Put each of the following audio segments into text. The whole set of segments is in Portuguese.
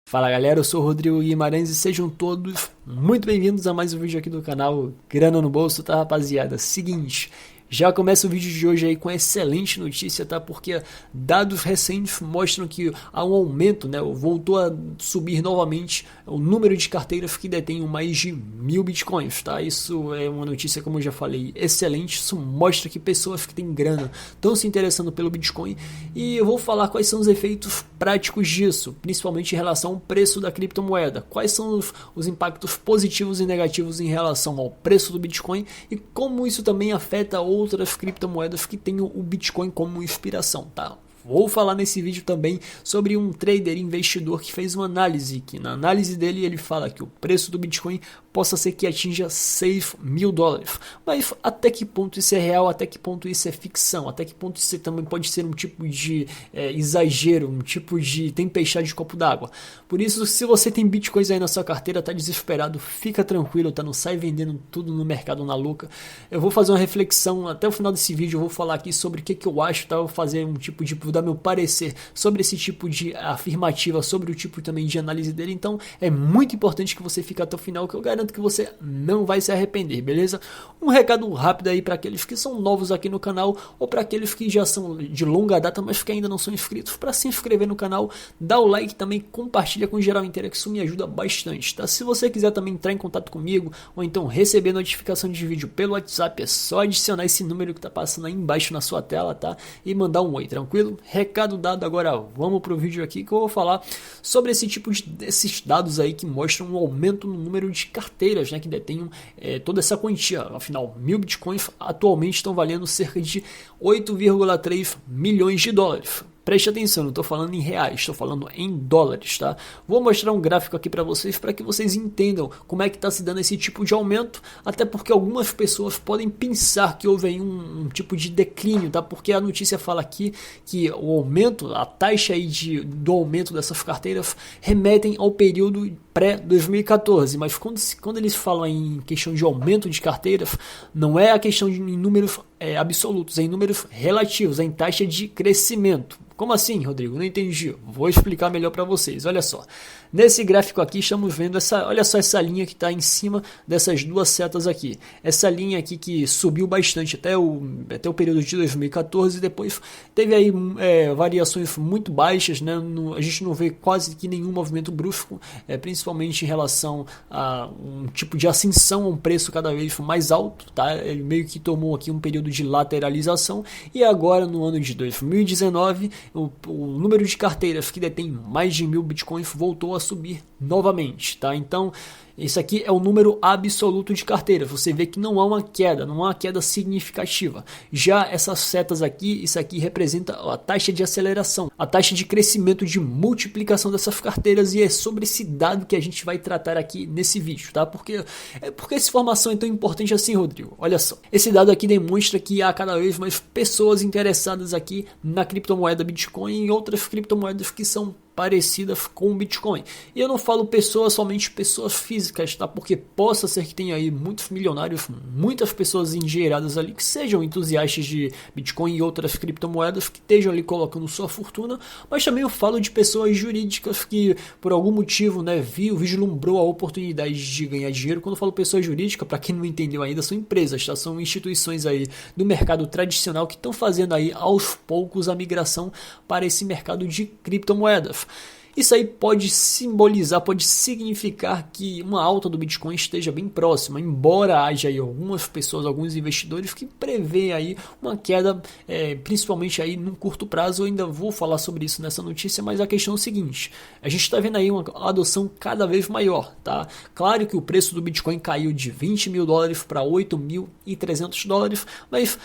Fala galera, eu sou o Rodrigo Guimarães e sejam todos muito bem-vindos a mais um vídeo aqui do canal Grana no Bolso, tá rapaziada? Seguinte, já começa o vídeo de hoje aí com excelente notícia, tá? Porque dados recentes mostram que há um aumento, né? Voltou a subir novamente o número de carteiras que detêm mais de 1000 bitcoins, tá? Isso é uma notícia, como eu já falei, excelente. Isso mostra que pessoas que têm grana estão se interessando pelo Bitcoin e eu vou falar quais são os efeitos práticos disso, principalmente em relação ao preço da criptomoeda. Quais são os impactos positivos e negativos em relação ao preço do Bitcoin e como isso também afeta outras criptomoedas que têm o Bitcoin como inspiração, tá? Vou falar nesse vídeo também sobre um trader investidor que fez uma análise, que na análise dele ele fala que o preço do Bitcoin possa ser que atinja $6.000. Mas até que ponto isso é real, até que ponto isso é ficção, até que ponto isso também pode ser um tipo de exagero, um tipo de tempestade de copo d'água. Por isso, se você tem Bitcoins aí na sua carteira, tá desesperado, fica tranquilo, tá? Não sai vendendo tudo no mercado na louca. Eu vou fazer uma reflexão até o final desse vídeo, eu vou falar aqui sobre o que eu acho, tá? Eu vou fazer um tipo de, vou dar meu parecer sobre esse tipo de afirmativa, sobre o tipo também de análise dele. Então é muito importante que você fique até o final, que eu garanto que você não vai se arrepender, beleza? Um recado rápido aí para aqueles que são novos aqui no canal ou para aqueles que já são de longa data, mas que ainda não são inscritos. Para se inscrever no canal, dá o like também, compartilha com geral inteira, que isso me ajuda bastante, tá? Se você quiser também entrar em contato comigo ou então receber notificação de vídeo pelo WhatsApp, é só adicionar esse número que tá passando aí embaixo na sua tela, tá? E mandar um oi, tranquilo? Recado dado, agora vamos pro vídeo aqui que eu vou falar sobre esse tipo desses dados aí que mostram um aumento no número de carteiras, né, que detenham toda essa quantia. Afinal, 1000 bitcoins atualmente estão valendo cerca de 8,3 milhões de dólares. Preste atenção, não estou falando em reais, estou falando em dólares, tá? Vou mostrar um gráfico aqui para que vocês entendam como é que está se dando esse tipo de aumento, até porque algumas pessoas podem pensar que houve aí um tipo de declínio, tá? Porque a notícia fala aqui que o aumento, a taxa aí do aumento dessas carteiras remetem ao período pré-2014, mas quando eles falam em questão de aumento de carteiras, não é a questão de números absolutos, é em números relativos, é em taxa de crescimento. Como assim, Rodrigo? Não entendi. Vou explicar melhor para vocês. Olha só. Nesse gráfico aqui estamos vendo olha só essa linha que está em cima dessas duas setas aqui. Essa linha aqui que subiu bastante até o período de 2014 e depois teve aí variações muito baixas, né? A gente não vê quase que nenhum movimento brusco, principalmente em relação a um tipo de ascensão a um preço cada vez mais alto, tá? Ele meio que tomou aqui um período de lateralização e agora no ano de 2019 o número de carteiras que detém mais de 1000 bitcoins voltou a subir novamente, tá? Então isso aqui é o número absoluto de carteiras. Você vê que não há uma queda, não há uma queda significativa. Já essas setas aqui, isso aqui representa a taxa de aceleração, a taxa de crescimento, de multiplicação dessas carteiras, e é sobre esse dado que a gente vai tratar aqui nesse vídeo, tá? Porque essa informação é tão importante assim, Rodrigo. Olha só, esse dado aqui demonstra que há cada vez mais pessoas interessadas aqui na criptomoeda Bitcoin e em outras criptomoedas que são parecidas com o Bitcoin. E eu não falo pessoas, somente pessoas físicas, tá? Porque possa ser que tenha aí muitos milionários, muitas pessoas engenheiradas ali que sejam entusiastas de Bitcoin e outras criptomoedas que estejam ali colocando sua fortuna, mas também eu falo de pessoas jurídicas que por algum motivo, né, vislumbrou a oportunidade de ganhar dinheiro. Quando eu falo pessoa jurídica, para quem não entendeu ainda, são empresas, tá? São instituições aí do mercado tradicional que estão fazendo aí aos poucos a migração para esse mercado de criptomoedas. Isso aí pode simbolizar, pode significar que uma alta do Bitcoin esteja bem próxima, embora haja aí algumas pessoas, alguns investidores que prevêem aí uma queda, principalmente aí num curto prazo. Eu ainda vou falar sobre isso nessa notícia, mas a questão é o seguinte: a gente está vendo aí uma adoção cada vez maior, tá? Claro que o preço do Bitcoin caiu de 20 mil dólares para 8.300 dólares, mas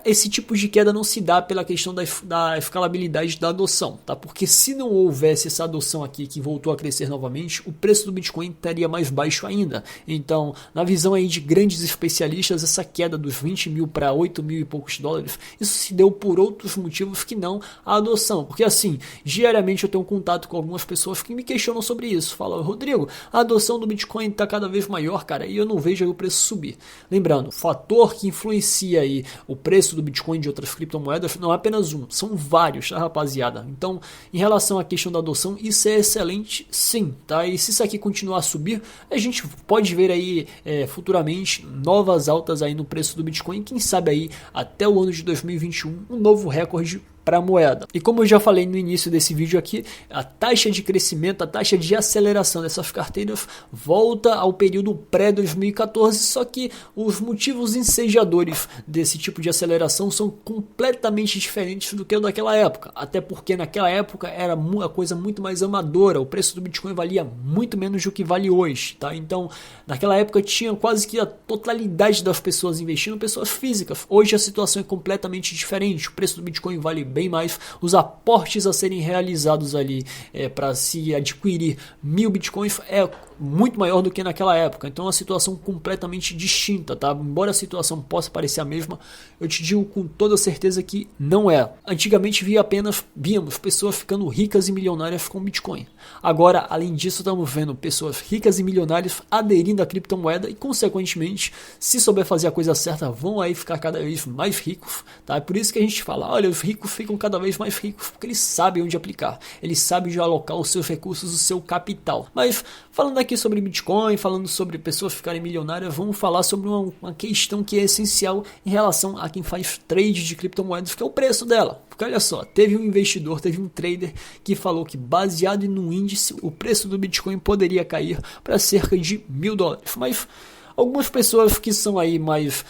esse tipo de queda não se dá pela questão da escalabilidade da adoção, tá? Porque se não houvesse essa adoção aqui que voltou a crescer novamente, o preço do Bitcoin estaria mais baixo ainda. Então, na visão aí de grandes especialistas, essa queda dos 20 mil para 8 mil e poucos dólares, isso se deu por outros motivos que não a adoção. Porque assim, diariamente eu tenho contato com algumas pessoas que me questionam sobre isso. Falam: Rodrigo, a adoção do Bitcoin está cada vez maior, cara, e eu não vejo aí o preço subir. Lembrando, o fator que influencia aí o preço preço do Bitcoin e de outras criptomoedas não é apenas um, são vários, tá, rapaziada? Então, em relação à questão da adoção, isso é excelente, sim, tá? E se isso aqui continuar a subir, a gente pode ver aí futuramente novas altas aí no preço do Bitcoin, quem sabe aí até o ano de 2021 um novo recorde para a moeda. E como eu já falei no início desse vídeo aqui, a taxa de crescimento, a taxa de aceleração dessas carteiras volta ao período pré-2014, só que os motivos ensejadores desse tipo de aceleração são completamente diferentes do que o daquela época, até porque naquela época era uma coisa muito mais amadora, o preço do Bitcoin valia muito menos do que vale hoje, tá? Então, naquela época tinha quase que a totalidade das pessoas investindo, pessoas físicas. Hoje a situação é completamente diferente, o preço do Bitcoin vale bem mais, os aportes a serem realizados ali para se adquirir 1000 bitcoins é muito maior do que naquela época, então é uma situação completamente distinta, tá? Embora a situação possa parecer a mesma, eu te digo com toda certeza que não é. Antigamente víamos pessoas ficando ricas e milionárias com Bitcoin. Agora, além disso, estamos vendo pessoas ricas e milionárias aderindo à criptomoeda e, consequentemente, se souber fazer a coisa certa, vão aí ficar cada vez mais ricos, tá? É por isso que a gente fala, olha, os ricos ficam cada vez mais ricos, porque eles sabem onde aplicar, eles sabem onde alocar os seus recursos, o seu capital. Mas, falando aqui sobre Bitcoin, falando sobre pessoas ficarem milionárias, vamos falar sobre uma questão que é essencial em relação a quem faz trade de criptomoedas, que é o preço dela. Porque olha só, teve um investidor, teve um trader que falou que baseado no índice, o preço do Bitcoin poderia cair para cerca de $1000. Mas algumas pessoas que são aí mais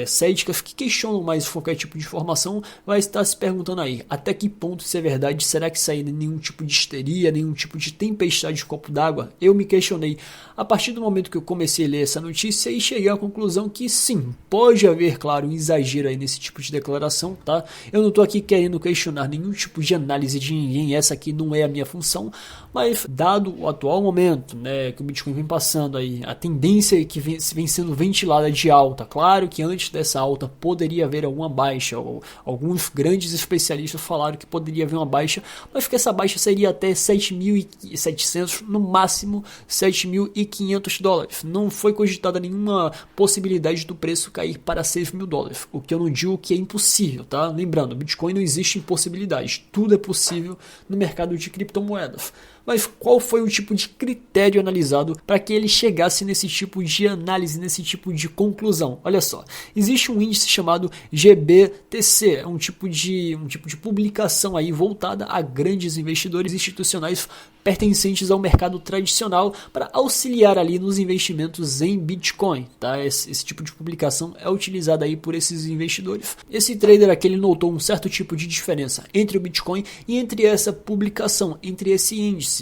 céticas, que questionam mais qualquer tipo de informação, vai estar se perguntando aí, até que ponto isso é verdade? Será que isso aí é nenhum tipo de histeria, nenhum tipo de tempestade de copo d'água? Eu me questionei a partir do momento que eu comecei a ler essa notícia e cheguei à conclusão que sim, pode haver, claro, um exagero aí nesse tipo de declaração, tá? Eu não estou aqui querendo questionar nenhum tipo de análise de ninguém, essa aqui não é a minha função, mas dado o atual momento, né, que o Bitcoin vem passando aí, a tendência que vem sendo ventilada de alta, claro que antes dessa alta poderia haver alguma baixa, alguns grandes especialistas falaram que poderia haver uma baixa, mas que essa baixa seria até 7.700, no máximo $7.500. Não foi cogitada nenhuma possibilidade do preço cair para $6.000, o que eu não digo que é impossível, tá? Lembrando, Bitcoin não existe impossibilidade, tudo é possível no mercado de criptomoedas. Mas qual foi o tipo de critério analisado para que ele chegasse nesse tipo de análise, nesse tipo de conclusão? Olha só, existe um índice chamado GBTC, é um tipo de publicação aí voltada a grandes investidores institucionais pertencentes ao mercado tradicional para auxiliar ali nos investimentos em Bitcoin, tá? Esse tipo de publicação é utilizado aí por esses investidores. Esse trader aqui ele notou um certo tipo de diferença entre o Bitcoin e entre essa publicação, entre esse índice.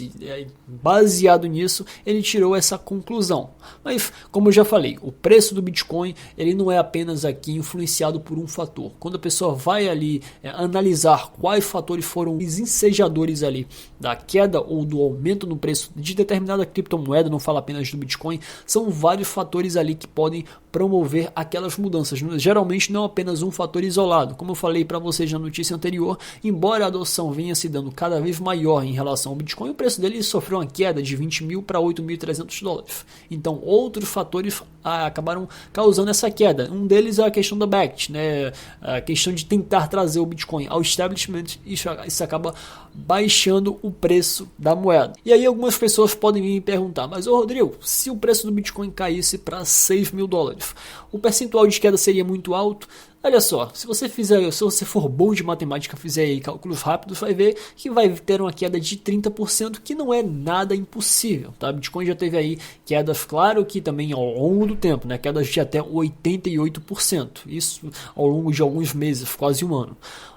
Baseado nisso, ele tirou essa conclusão. Mas, como eu já falei, o preço do Bitcoin ele não é apenas aqui influenciado por um fator. Quando a pessoa vai ali analisar quais fatores foram os ensejadores ali da queda ou do aumento no preço de determinada criptomoeda, não fala apenas do Bitcoin, são vários fatores ali que podem promover aquelas mudanças. Geralmente não apenas um fator isolado. Como eu falei para vocês na notícia anterior, embora a adoção venha se dando cada vez maior em relação ao Bitcoin, o preço dele sofreu uma queda de 20 mil para $8.300. Então outros fatores acabaram causando essa queda. Um deles é a questão da BACT, né? A questão de tentar trazer o Bitcoin ao establishment. Isso acaba baixando o preço da moeda. E aí algumas pessoas podem me perguntar, mas Rodrigo, se o preço do Bitcoin caísse para $6.000, o percentual de queda seria muito alto? Olha só, se você for bom de matemática, fizer aí cálculos rápidos, vai ver que vai ter uma queda de 30%, que não é nada impossível, tá? Bitcoin já teve aí quedas, claro que também ao longo do tempo, né? Quedas de até 88%, isso ao longo de alguns meses, quase um ano.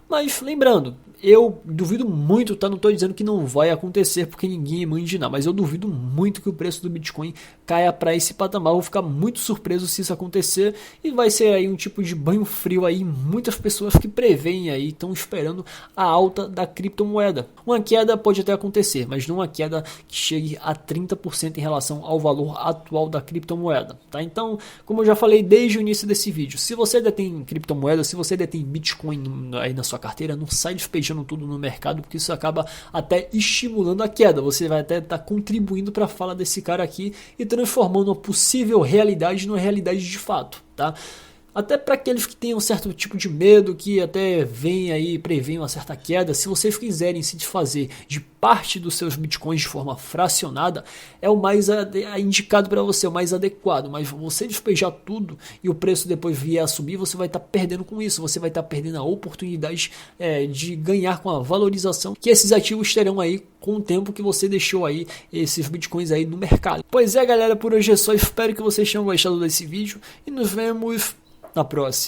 Mas lembrando, eu duvido muito, tá? Não estou dizendo que não vai acontecer porque ninguém manja nada, mas eu duvido muito que o preço do Bitcoin caia para esse patamar. Eu vou ficar muito surpreso se isso acontecer e vai ser aí um tipo de banho frio aí. Muitas pessoas que preveem aí estão esperando a alta da criptomoeda. Uma queda pode até acontecer, mas não uma queda que chegue a 30% em relação ao valor atual da criptomoeda, tá? Então, como eu já falei desde o início desse vídeo, se você detém criptomoeda, se você detém Bitcoin aí na sua carteira, não sai despejando tudo no mercado, porque isso acaba até estimulando a queda. Você vai até estar contribuindo para a fala desse cara aqui e transformando uma possível realidade numa realidade de fato, tá? Até para aqueles que têm um certo tipo de medo, que até vem aí, prevêem uma certa queda, se vocês quiserem se desfazer de parte dos seus bitcoins de forma fracionada, é o mais indicado para você, o mais adequado. Mas você despejar tudo e o preço depois vier a subir, você vai estar perdendo com isso, você vai estar perdendo a oportunidade de ganhar com a valorização que esses ativos terão aí com o tempo que você deixou aí esses bitcoins aí no mercado. Pois é, galera, por hoje é só. Espero que vocês tenham gostado desse vídeo e nos vemos na próxima.